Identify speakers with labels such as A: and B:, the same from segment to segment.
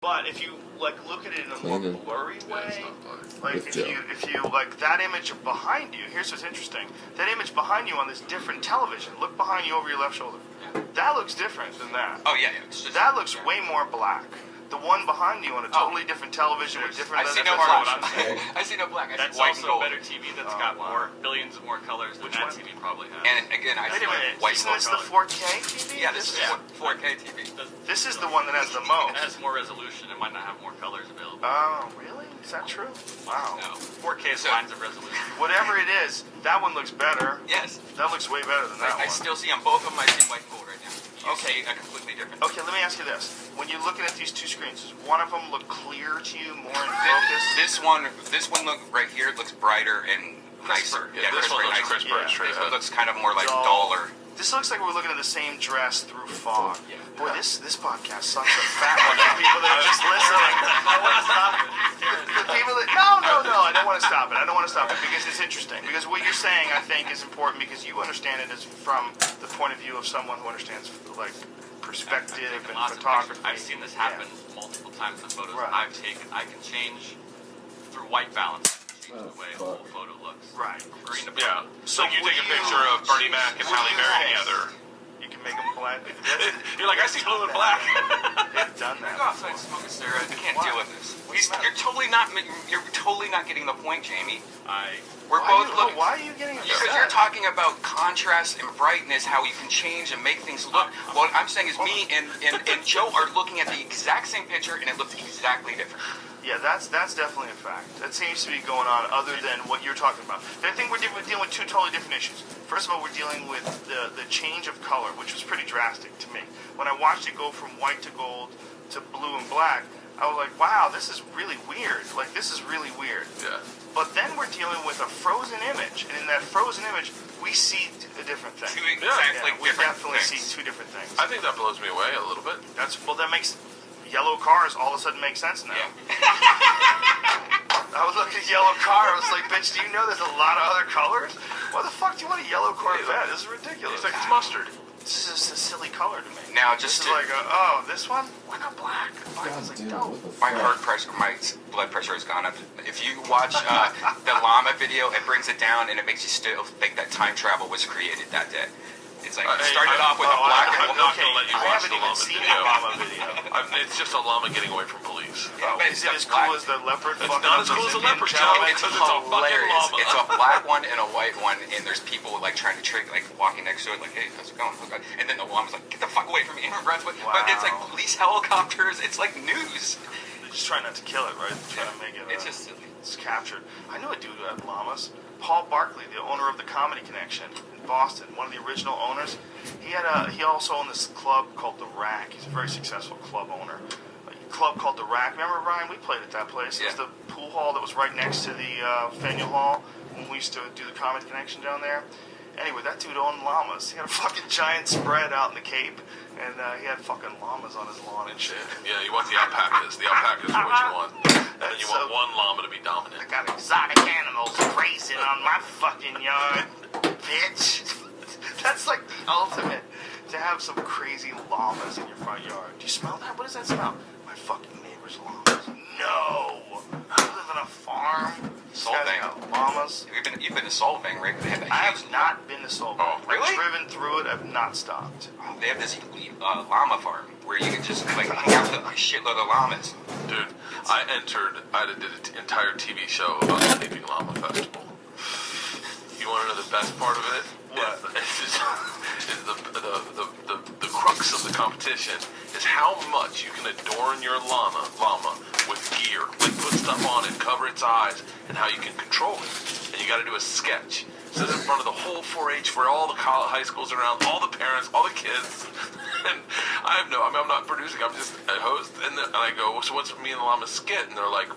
A: But if you like look at it in a more blurry way, like
B: With
A: if you like that image behind you, here's what's interesting. That image behind you on this different television, look behind you over your left shoulder. That looks different than that.
C: Oh yeah, yeah.
A: That looks way more black. The one behind you on a totally different television with different.
C: I see no black. I see no black. I
D: That's
C: see white and
D: also
C: gold.
D: a better TV that's got billions of more colors than that TV probably has.
C: And again, I see white
A: Isn't this the 4K TV?
C: Yeah, this is 4K TV.
A: This is the one that has the most.
D: It has more resolution. It might not have more colors available.
A: Oh, really? Is that true? Wow.
D: No, 4K is lines of resolution.
A: Whatever it is, that one looks better.
C: Yes.
A: That looks way better than that one.
C: I still see on both of them. I see white and gold right now. You
A: Okay.
C: see a completely different.
A: Okay, let me ask you this. When you're looking at these two screens, does one of them look clear to you, more in focus?
C: This one look right here looks brighter and nicer.
E: Yeah, this one looks crisper and straight
C: This one
E: up.
C: looks kind of more like duller.
A: This looks like we're looking at the same dress through fog.
C: Yeah.
A: Boy, this podcast sucks a fat one for people that are just listening.
D: I want to stop it.
A: The people that no, I don't want to stop it. I don't want to stop it because it's interesting. Because what you're saying, I think, is important because you understand it as from the point of view of someone who understands like perspective and photography.
D: I've seen this happen multiple times in photos
A: Right.
D: I've taken. I can change through white balance. Change the way a whole photo looks.
A: Right.
D: From green to blue.
E: Yeah.
A: So
E: Like you
A: what
E: take a
A: do you-
E: picture of Bernie Mac and
A: what do
E: Halle
A: you
E: Berry
A: think?
E: together.
A: You can make them blend.
E: You're like, I see blue and black.
A: They've done that.
C: Go outside and smoke a cigarette. I can't
A: Why?
C: deal with this.
A: What's the matter?
C: You're totally not getting the point, Jamie. We're
A: Why
C: both
A: are you-
C: looking.
A: Why are you getting upset?
C: Because you're talking about contrast and brightness, how you can change and make things look. What I'm saying is me and Joe are looking at the exact same picture and it looks exactly different.
A: Yeah, that's definitely a fact. That seems to be going on other than what you're talking about. I think we're dealing with two totally different issues. First of all, we're dealing with the change of color, which was pretty drastic to me. When I watched it go from white to gold to blue and black, I was like, wow, this is really weird. Like, this is really weird.
E: Yeah.
A: But then we're dealing with a frozen image, and in that frozen image, we see a different thing.
C: Two exactly
A: we
C: different
A: definitely
C: things.
A: see two different things.
E: I think that blows me away a little bit.
A: That makes yellow cars all of a sudden make sense now.
C: Yeah.
A: I was looking at a yellow car. I was like, bitch, do you know there's a lot of other colors? Why the fuck do you want a yellow Corvette? This is ridiculous.
E: It's like it's mustard.
A: This is just a silly color to me.
C: Now,
A: This
C: just
A: is like, this one? Why not black? Why? I was like, no.
C: my blood pressure has gone up. If you watch the llama video, it brings it down and it makes you still think that time travel was created that day. It's like it started off with a black and
E: I'm not going to let you
A: I
E: watch
A: haven't
E: the
A: even
E: llama
A: seen
E: video.
A: the llama video.
E: It's just a llama getting away from police.
C: Yeah, but
A: Is it as cool as the leopard?
E: It's not as cool as a leopard, Joe.
C: It's
E: Because it's a fucking
C: hilarious.
E: llama.
C: It's a black one and a white one, and there's people like trying to trick, like walking next to it, like, "Hey, how's it going?" And then the llama's like, "Get the fuck away from me!" And runs away. But it's like police helicopters. It's like news.
A: They're just trying not to kill it, right? They're trying to make it.
C: It's just silly.
A: It's captured. I knew a dude who had llamas. Paul Barkley, the owner of the Comedy Connection in Boston, one of the original owners. He also owned this club called The Rack. He's a very successful club owner. A club called The Rack. Remember, Ryan? We played at that place. It was the pool hall that was right next to the Faneuil Hall when we used to do the Comedy Connection down there. Anyway, that dude owned llamas. He had a fucking giant spread out in the Cape, and he had fucking llamas on his lawn and shit.
E: Yeah, you want the alpacas. The alpacas are what you want. And then you want one llama to be dominant.
A: I got exotic animals grazing on my fucking yard, bitch. That's like the ultimate, to have some crazy llamas in your front yard. Do you smell that? What does that smell? My fucking neighbor's llamas. No! I live on a farm. These guys
C: Solvang.
A: got llamas.
C: You've been to Solvang, right? They have that
A: I
C: huge
A: have not been to Solvang.
C: Oh, really?
A: I've driven through it. I've not stopped.
C: They have this elite llama farm where you can just like hang out with a shitload of llamas.
E: Dude, I did an entire TV show about the Sleeping Llama Festival. You want to know the best part of it?
A: What?
E: Is the crux of the competition is how much you can adorn your llama with gear, like put stuff on it, cover its eyes, and how you can control it. And you got to do a sketch. So it's in front of the whole 4-H for all the high schools around, all the parents, all the kids. And I'm not producing, I'm just a host. And I go, so what's me and the llama skit? And they're like,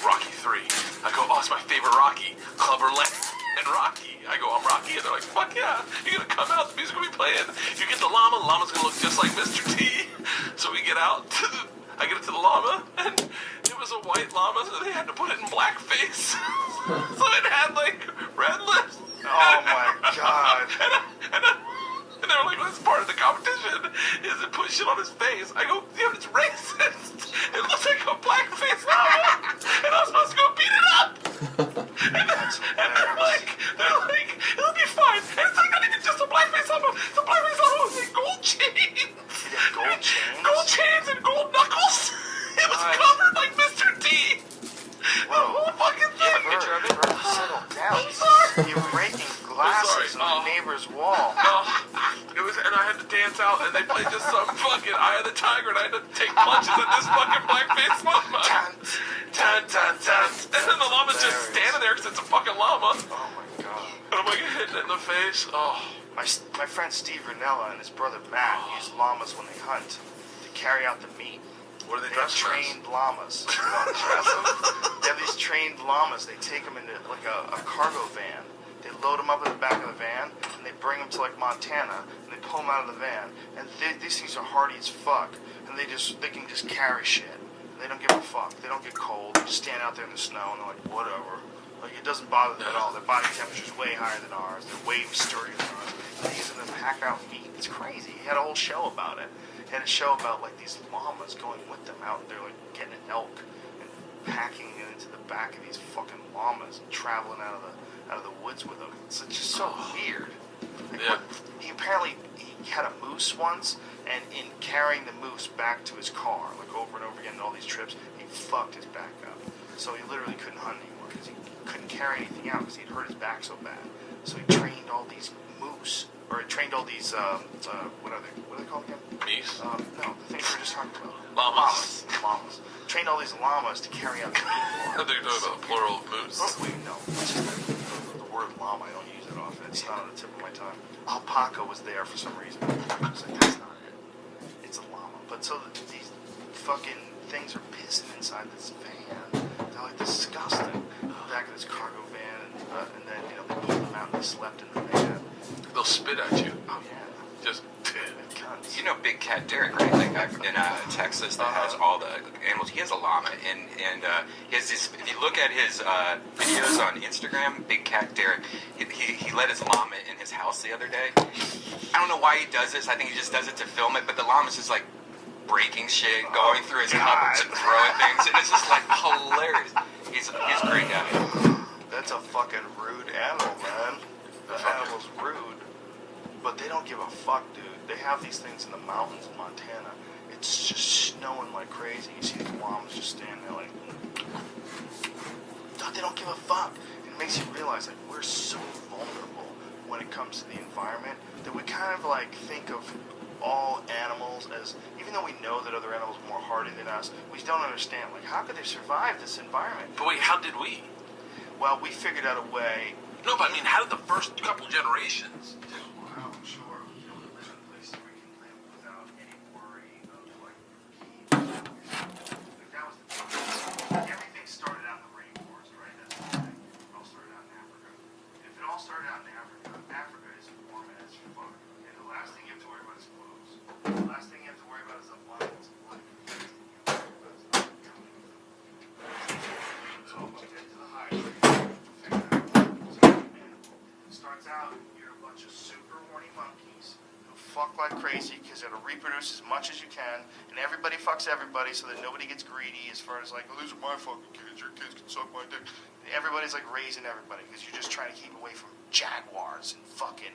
E: Rocky 3. I go, oh, it's my favorite Rocky, Clubber Lang and Rocky. I go, I'm Rocky, and they're like, fuck yeah, you're gonna come out, the music's gonna be playing. You get the llama's gonna look just like Mr. T. So we get out I get it to the llama, and it was a white llama, so they had to put it in blackface. So it had like red lips.
A: Oh my god.
E: And they were like, well, that's part of the competition, is to put shit on his face. I go, yeah, but it's racist. And pants out, and they played just some fucking Eye of the Tiger, and I had to take punches at this fucking blackface llama. Dun, dun, dun. And then the llama's just standing there because it's a fucking llama.
A: Oh my god.
E: And I'm like hitting it in the face. Oh.
A: My friend Steve Ranella and his brother Matt use llamas when they hunt to carry out the meat.
E: What are they
A: They have
E: dressed as?
A: trained llamas. They don't dress them. They have these trained llamas. They take them into like a cargo van. They load them up in the back of the van, and they bring them to like Montana, and they pull them out of the van. And these things are hardy as fuck, and they can just carry shit. And they don't give a fuck. They don't get cold. They just stand out there in the snow, and they're like, whatever. Like, it doesn't bother them at all. Their body temperature's way higher than ours. They're way sturdier than ours. They use them to pack out meat. It's crazy. He had a whole show about it. He had a show about like these llamas going with them out there, like getting an elk and packing it into the back of these fucking llamas and traveling out of the woods with them. It's just so weird. Like,
E: Yeah.
A: he had a moose once, and in carrying the moose back to his car, like over and over again in all these trips, he fucked his back up. So he literally couldn't hunt anymore because he couldn't carry anything out because he'd hurt his back so bad. So he trained all these moose, or he trained all these, what are they called again?
E: Meese?
A: No, the things we were just talking about.
E: Llamas.
A: Llamas. Trained all these llamas to carry out the meat
E: I
A: for
E: think you're talking about the plural of moose.
A: Oh, wait, no. It's just the word llama, I don't use it often. It's not on the tip of my tongue. Alpaca was there for some reason. I was like, that's not it. It's a llama. But so these fucking things are pissing inside this van. They're like disgusting. Back in this cargo van, and then, they pulled them out and they slept in the van.
E: They'll spit at you.
A: Oh, yeah.
E: Just.
A: Cunts.
C: You know Big Cat Derek, right? That guy in Texas that has all the animals. He has a llama, and he has this. If you look at his videos on Instagram, Big Cat Derek, he let his llama in his house the other day. I don't know why he does this. I think he just does it to film it. But the llama's just like breaking shit, going through his cupboards and throwing things, and it's just like hilarious. He's a great guy.
A: That's a fucking rude animal, man. The animal's rude. But they don't give a fuck, dude. They have these things in the mountains in Montana. It's just snowing like crazy. You see these llamas just standing there like... They don't give a fuck. It makes you realize, like, we're so vulnerable when it comes to the environment that we kind of, like, think of all animals as... Even though we know that other animals are more hardy than us, we don't understand, like, how could they survive this environment?
E: But wait, how did we?
A: Well, we figured out a way...
E: No, but I mean, how did the first couple generations?
A: Wow, sure. You know, we live in places where you can live without any worry of, like, that was the thing. Everything started out in the rainforest, right? That's the thing. It all started out in Africa. If it all started out in Africa, Africa is warm as fuck. And the last thing you have to worry about is clothes. The last thing you have to worry about is abundance of life. So, we'll get to the highway. Starts out, you're a bunch of super horny monkeys who fuck like crazy because it'll reproduce as much as you can, and everybody fucks everybody so that nobody gets greedy as far as like, well, these are my fucking kids, your kids can suck my dick. Everybody's like raising everybody because you're just trying to keep away from jaguars and fucking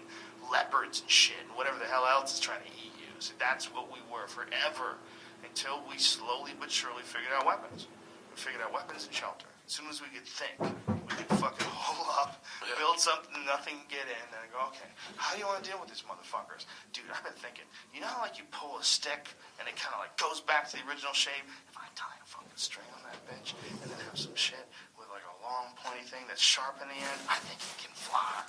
A: leopards and shit and whatever the hell else is trying to eat you. So that's what we were forever until we slowly but surely figured out weapons. We figured out weapons and shelter. As soon as we could think, we could fucking hole up, build something, nothing get in, and I go, okay, how do you want to deal with these motherfuckers? Dude, I've been thinking, you know how like you pull a stick and it kind of like goes back to the original shape? If I tie a fucking string on that bitch and then have some shit with like a long pointy thing that's sharp in the end, I think it can fly.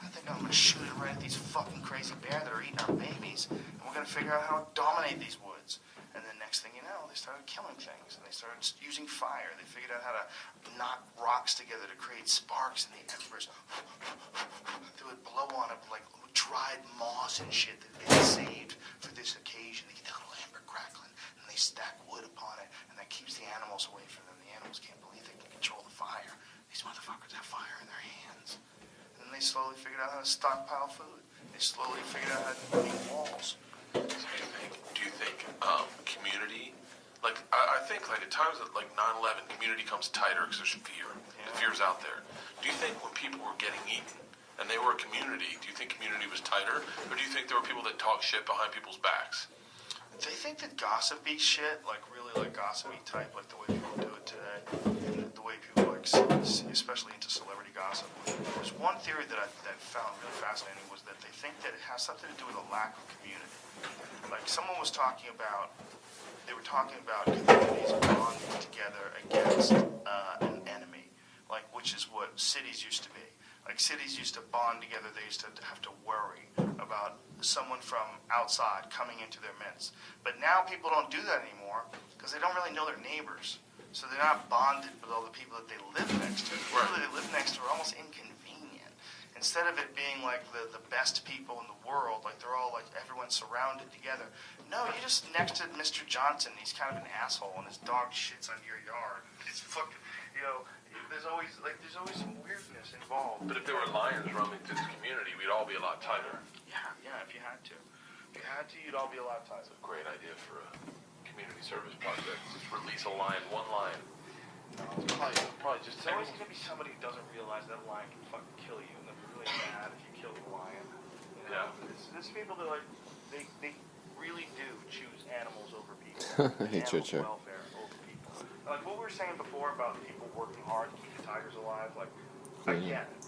A: I think I'm going to shoot it right at these fucking crazy bears that are eating our babies, and we're going to figure out how to dominate these woods. And then next thing you know, they started killing things, and they started using fire. They figured out how to knock rocks together to create sparks in the embers. They would blow on it like dried moss and shit that had been saved for this occasion. They get that little amber crackling, and they stack wood upon it, and that keeps the animals away from them. The animals can't believe they can control the fire. These motherfuckers have fire in their hands. And then they slowly figured out how to stockpile food. They slowly figured out how to make walls.
E: Do you think community, like I think like at times like 9/11, community comes tighter because there's fear.
A: Yeah.
E: The fear's out there. Do you think when people were getting eaten and they were a community, do you think community was tighter, or do you think there were people that talked shit behind people's backs?
A: They think that gossipy shit, like really like gossipy type, like the way people do it today, and the way people like, especially into celebrity gossip. There's one theory that I found really fascinating was that they think that it has something to do with a lack of community. Like someone was talking about, they were talking about communities bonding together against an enemy, like which is what cities used to be. Like cities used to bond together, they used to have to worry about someone from outside coming into their midst. But now people don't do that anymore because they don't really know their neighbors. So they're not bonded with all the people that they live next to. The people that they live next to are almost inconvenient. Instead of it being like the best people in the world, like they're all like everyone's surrounded together. No, you're just next to Mr. Johnson. He's kind of an asshole and his dog shits on your yard. It's fucking, there's always some weirdness involved.
E: But if there were lions roaming through this community, we'd all be a lot tighter.
A: Yeah, if you had to. If you had to, you'd all be a lot tighter.
E: It's a great idea for a community service project. Just release a lion, one lion.
A: It's probably just. There's always going to be somebody who doesn't realize that lion can fucking kill you, and they'll be really mad if you kill the lion.
E: Yeah.
A: There's people that like they really do choose animals over people.
B: Animal
A: welfare over people. Like what we were saying before about people working hard to keep the tigers alive. Like I get it.